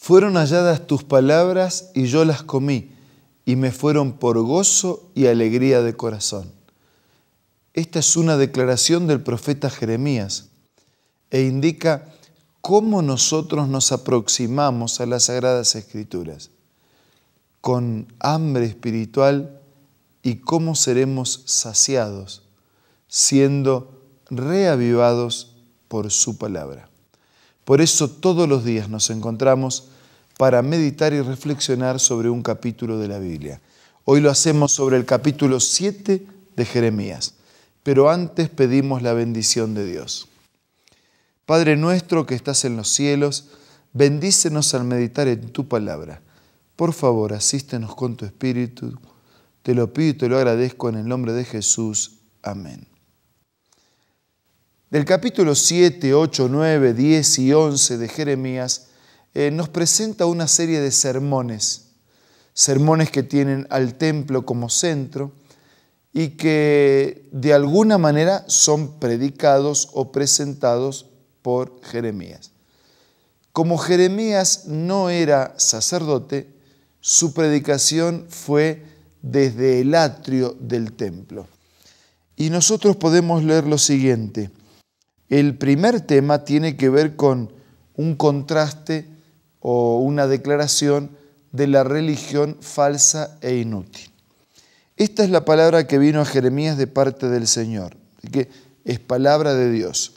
Fueron halladas tus palabras y yo las comí, y me fueron por gozo y alegría de corazón. Esta es una declaración del profeta Jeremías e indica cómo nosotros nos aproximamos a las Sagradas Escrituras, con hambre espiritual, y cómo seremos saciados, siendo reavivados por su palabra. Por eso todos los días nos encontramos para meditar y reflexionar sobre un capítulo de la Biblia. Hoy lo hacemos sobre el capítulo 7 de Jeremías, pero antes pedimos la bendición de Dios. Padre nuestro que estás en los cielos, bendícenos al meditar en tu palabra. Por favor, asístenos con tu Espíritu. Te lo pido y te lo agradezco en el nombre de Jesús. Amén. Del capítulo 7, 8, 9, 10 y 11 de Jeremías nos presenta una serie de sermones que tienen al templo como centro y que de alguna manera son predicados o presentados por Jeremías. Como Jeremías no era sacerdote, su predicación fue desde el atrio del templo. Y nosotros podemos leer lo siguiente. El primer tema tiene que ver con un contraste o una declaración de la religión falsa e inútil. Esta es la palabra que vino a Jeremías de parte del Señor, que es palabra de Dios.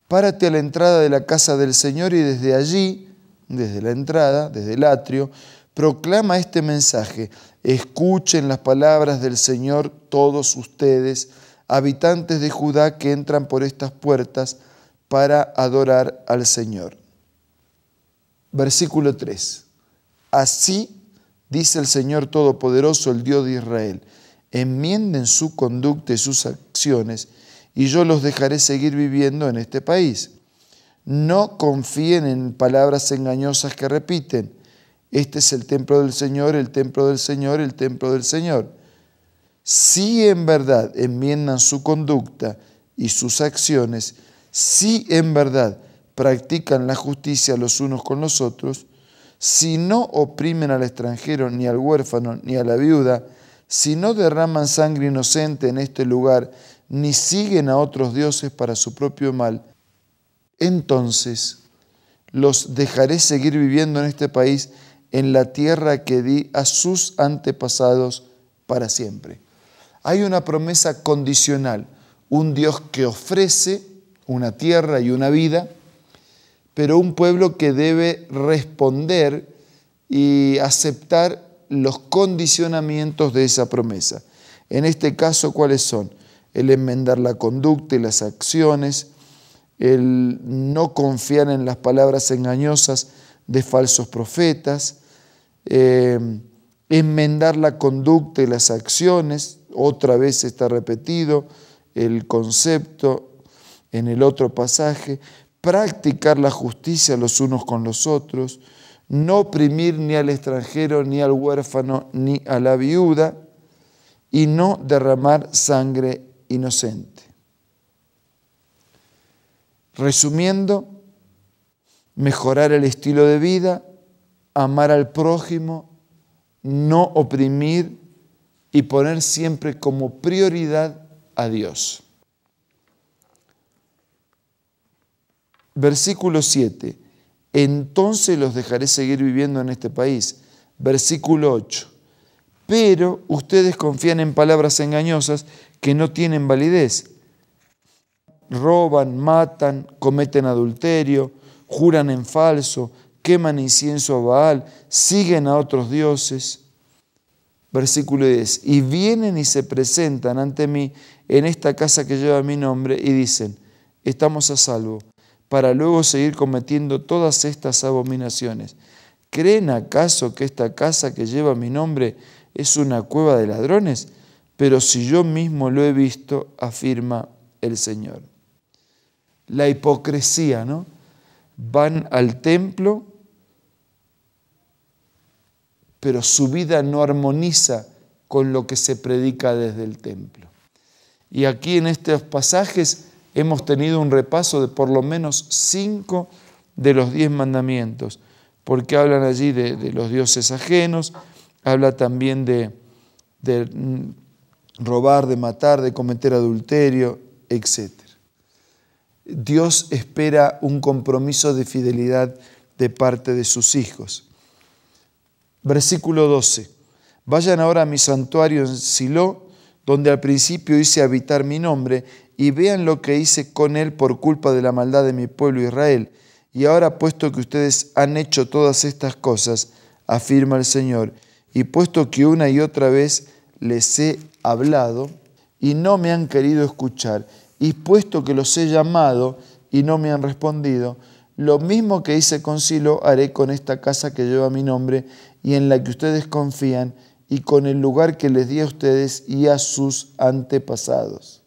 Párate a la entrada de la casa del Señor y desde allí, desde la entrada, desde el atrio, proclama este mensaje. Escuchen las palabras del Señor todos ustedes, habitantes de Judá que entran por estas puertas para adorar al Señor. Versículo 3. Así dice el Señor Todopoderoso, el Dios de Israel: enmienden su conducta y sus acciones, y yo los dejaré seguir viviendo en este país. No confíen en palabras engañosas que repiten: este es el templo del Señor, el templo del Señor, el templo del Señor. Si en verdad enmiendan su conducta y sus acciones, si en verdad practican la justicia los unos con los otros, si no oprimen al extranjero, ni al huérfano, ni a la viuda, si no derraman sangre inocente en este lugar, ni siguen a otros dioses para su propio mal, entonces los dejaré seguir viviendo en este país, en la tierra que di a sus antepasados para siempre. Hay una promesa condicional, un Dios que ofrece una tierra y una vida, pero un pueblo que debe responder y aceptar los condicionamientos de esa promesa. En este caso, ¿cuáles son? El enmendar la conducta y las acciones, el no confiar en las palabras engañosas de falsos profetas, enmendar la conducta y las acciones. Otra vez está repetido el concepto en el otro pasaje. Practicar la justicia los unos con los otros, no oprimir ni al extranjero, ni al huérfano, ni a la viuda, y no derramar sangre inocente. Resumiendo, mejorar el estilo de vida, amar al prójimo, no oprimir y poner siempre como prioridad a Dios. Versículo 7. Entonces los dejaré seguir viviendo en este país. Versículo 8. Pero ustedes confían en palabras engañosas que no tienen validez. Roban, matan, cometen adulterio, juran en falso, queman incienso a Baal, siguen a otros dioses. Versículo 10. Y vienen y se presentan ante mí en esta casa que lleva mi nombre y dicen: estamos a salvo, para luego seguir cometiendo todas estas abominaciones. ¿Creen acaso que esta casa que lleva mi nombre es una cueva de ladrones? Pero si yo mismo lo he visto, afirma el Señor. La hipocresía, ¿no? Van al templo, pero su vida no armoniza con lo que se predica desde el templo. Y aquí en estos pasajes hemos tenido un repaso de por lo menos 5 de los 10 mandamientos. porque hablan allí de los dioses ajenos, habla también de robar, de matar, de cometer adulterio, etc. Dios espera un compromiso de fidelidad de parte de sus hijos. Versículo 12. Vayan ahora a mi santuario en Silo, donde al principio hice habitar mi nombre, y vean lo que hice con él por culpa de la maldad de mi pueblo Israel. Y ahora, puesto que ustedes han hecho todas estas cosas, afirma el Señor, y puesto que una y otra vez les he hablado y no me han querido escuchar, y puesto que los he llamado y no me han respondido, lo mismo que hice con Silo haré con esta casa que lleva mi nombre y en la que ustedes confían, y con el lugar que les di a ustedes y a sus antepasados.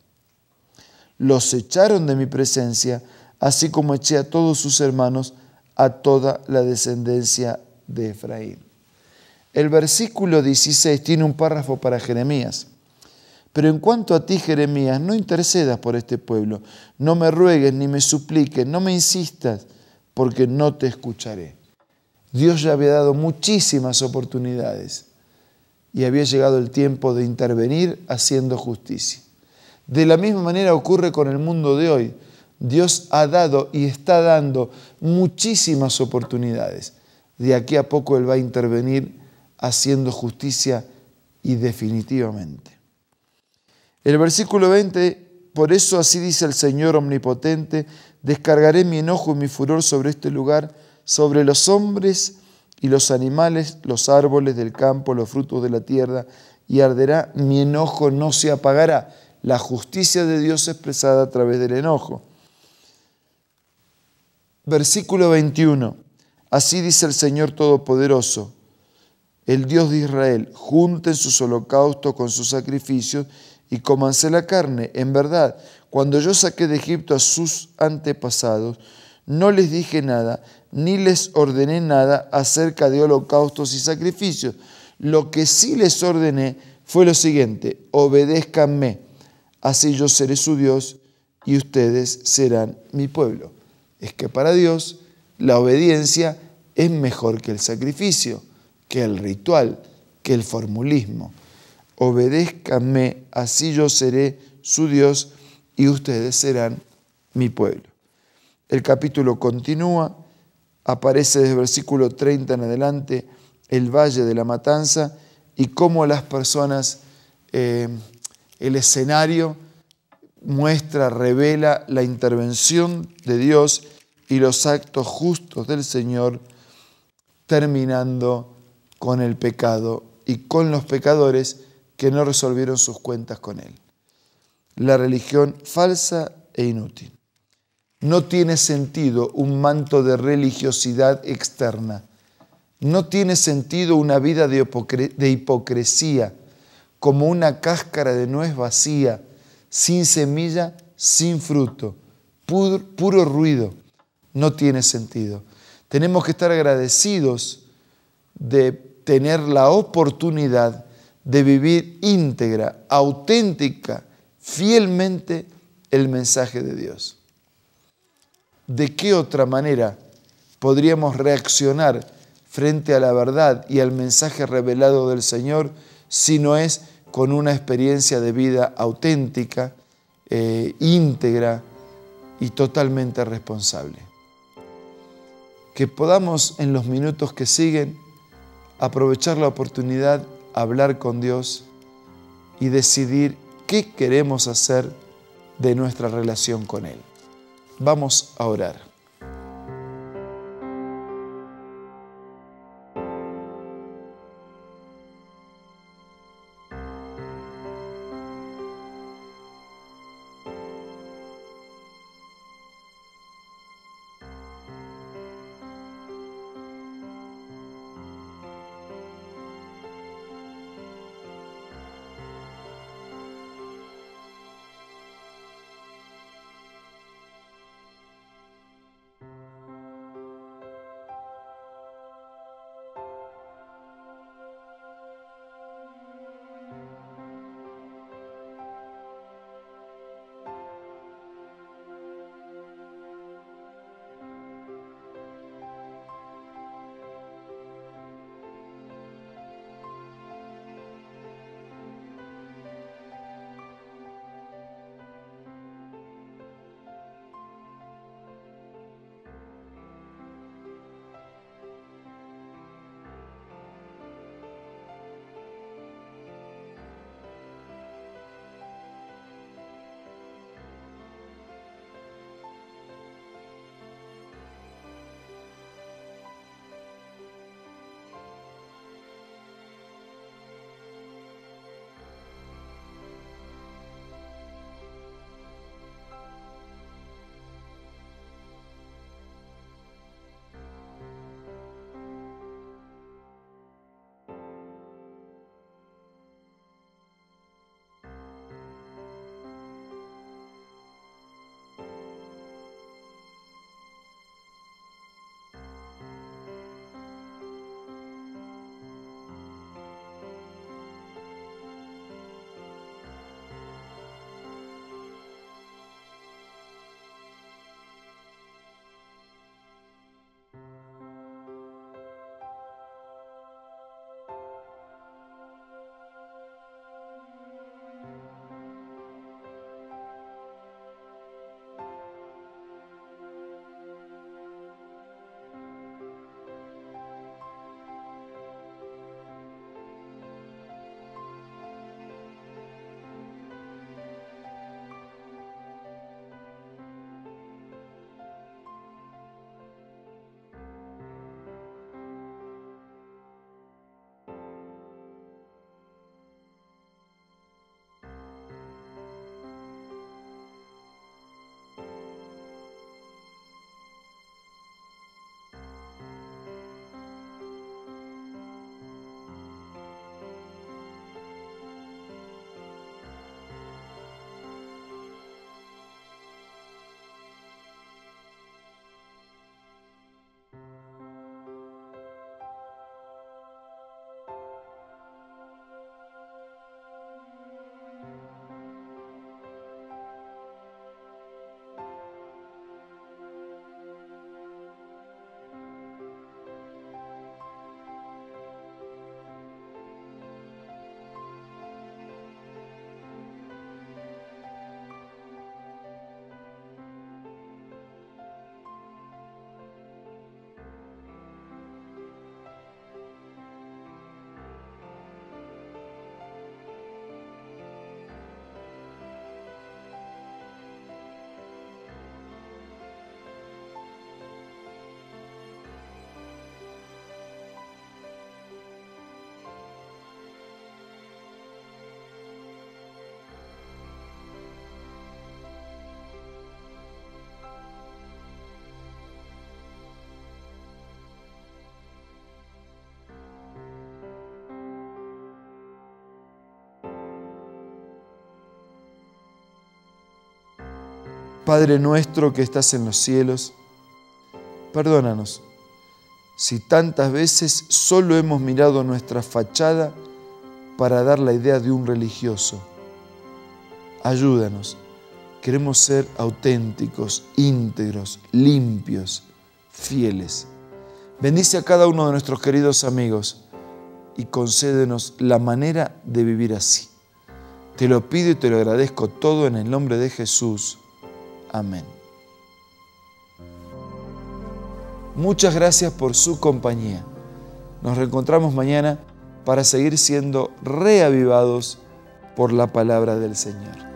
Los echaron de mi presencia, así como eché a todos sus hermanos, a toda la descendencia de Efraín. El versículo 16 tiene un párrafo para Jeremías. Pero en cuanto a ti, Jeremías, no intercedas por este pueblo, no me ruegues ni me supliques, no me insistas, porque no te escucharé. Dios ya había dado muchísimas oportunidades y había llegado el tiempo de intervenir haciendo justicia. De la misma manera ocurre con el mundo de hoy. Dios ha dado y está dando muchísimas oportunidades. De aquí a poco Él va a intervenir haciendo justicia y definitivamente. El versículo 20, por eso así dice el Señor omnipotente, descargaré mi enojo y mi furor sobre este lugar, sobre los hombres y los animales, los árboles del campo, los frutos de la tierra, y arderá, mi enojo no se apagará. La justicia de Dios expresada a través del enojo. Versículo 21, así dice el Señor Todopoderoso, el Dios de Israel, junten sus holocaustos con sus sacrificios y cómanse la carne. En verdad, cuando yo saqué de Egipto a sus antepasados, no les dije nada, ni les ordené nada acerca de holocaustos y sacrificios. Lo que sí les ordené fue lo siguiente: obedézcanme, así yo seré su Dios y ustedes serán mi pueblo. Es que para Dios la obediencia es mejor que el sacrificio, que el ritual, que el formulismo. Obedézcanme, así yo seré su Dios y ustedes serán mi pueblo. El capítulo continúa, aparece desde el versículo 30 en adelante el valle de la matanza y cómo las personas, el escenario muestra, revela la intervención de Dios y los actos justos del Señor, terminando con el pecado y con los pecadores que no resolvieron sus cuentas con Él. La religión falsa e inútil. No tiene sentido un manto de religiosidad externa. No tiene sentido una vida de hipocresía, como una cáscara de nuez vacía, sin semilla, sin fruto, puro ruido. No tiene sentido. Tenemos que estar agradecidos de tener la oportunidad de vivir íntegra, auténtica, fielmente el mensaje de Dios. ¿De qué otra manera podríamos reaccionar frente a la verdad y al mensaje revelado del Señor si no es con una experiencia de vida auténtica, íntegra y totalmente responsable? Que podamos en los minutos que siguen aprovechar la oportunidad, hablar con Dios y decidir qué queremos hacer de nuestra relación con Él. Vamos a orar. Padre nuestro que estás en los cielos, perdónanos si tantas veces solo hemos mirado nuestra fachada para dar la idea de un religioso. Ayúdanos, queremos ser auténticos, íntegros, limpios, fieles. Bendice a cada uno de nuestros queridos amigos y concédenos la manera de vivir así. Te lo pido y te lo agradezco todo en el nombre de Jesús. Amén. Muchas gracias por su compañía. Nos reencontramos mañana para seguir siendo reavivados por la palabra del Señor.